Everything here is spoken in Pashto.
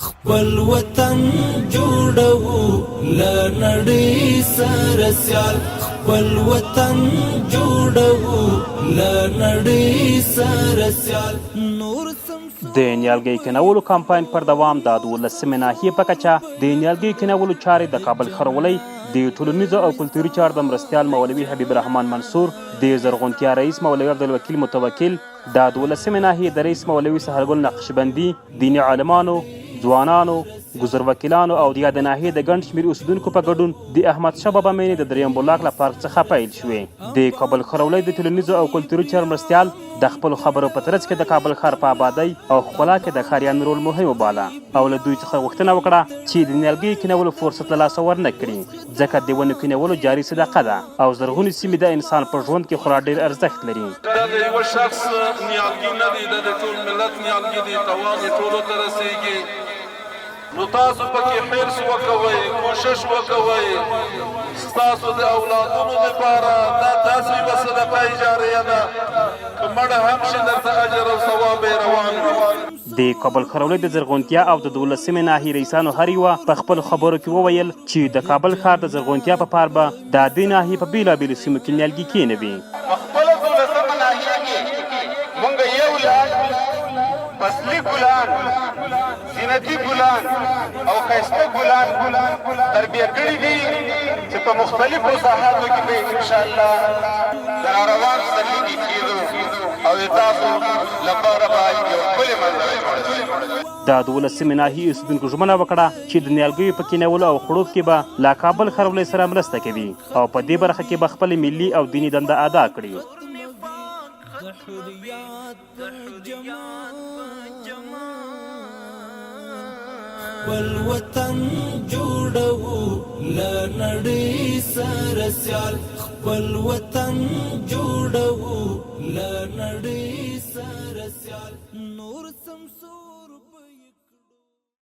خپل وطن جوړو لنړۍ سره سیال خپل وطن جوړو لنړۍ سره سیال نور د نیالګي کینولو کمپاین پر دوام د 12 ناحیې په کچه د نیالګي کینولو چارې د کابل خرولۍ د ټولنیزو او کلتوري چارو د مرستیال مولوي حبیب الرحمن منصور د زرغونتیا رئیس مولوي عبدالوکیل متوکل د 12 ناحیې د رئیس مولوي سهرګل نقشبندي دیني عالمانو ځوانانو ګذر وکیلانو او د یاد ناحیې د ګڼ شمېر اوسیدونکو په ګډون د احمدشاه بابا مینې د دریم بلاک له پارک څخه پیل شوې. د کابل خرولۍ د ټولنیزو او کلتوري چارو مرستیال د خپلو خبرو په ترڅ کې د کابل ښار په آبادۍ او ښکلا کې د ښاریانو رول مهم وباله او له دوی څخه غوښتنه وکړه چې د نیالګیو کینولو فرصت له لاسه ورنه کړي ځکه د ونو کینولو جاري صدقه ده او زرغونې سیمې د انسان په ژوند کې خورا ډېر ارزښت لري. دا د یوه شخص نیالګي نه دی، دا د ټول ملت نیالګي دی، توان یې ټولو ته رسیږي. نو تاسو پکې حرص وکوئ، کوشش وکوئ، ستاسو د اولادونو دپاره دا داسې یوه صدقه جاریه ده که مړه هم شي درته اجر او ثواب یې روان وي. د کابل خرولۍ د زرغونتیا او د 12 ناحیې رئیسانو هر یوه په خپلو خبرو کې وویل چې د کابل ښار د زرغونتیا په پار به د دې ناحیې په بېلابېلو سیمو کې نیالګي کېنوي. په خپله 12 ناحیه کې موږ یو لاس فصلي ګلان، زینتي ګلان او ښایسته ګلان تربیه کړي دي چې په مختلفو ساحاتو کې به انشاءالله د راروان سلیقې کېدو او د تاسو لپاره به یو ښکلې منظره جوړه شي. د 12 ناحیې اوسیدونکو ژمنه وکړه چې د نیالګیو په کینولو او خړوب کې به له کابل خرولۍ سره مرسته کوي او په دې برخه کې به خپلې ملي او دیني دنده ادا کړي. خپل وطن جوړو لنړۍ سره سیال خپل وطن جوړو لنړۍ سره سیال نور سمسور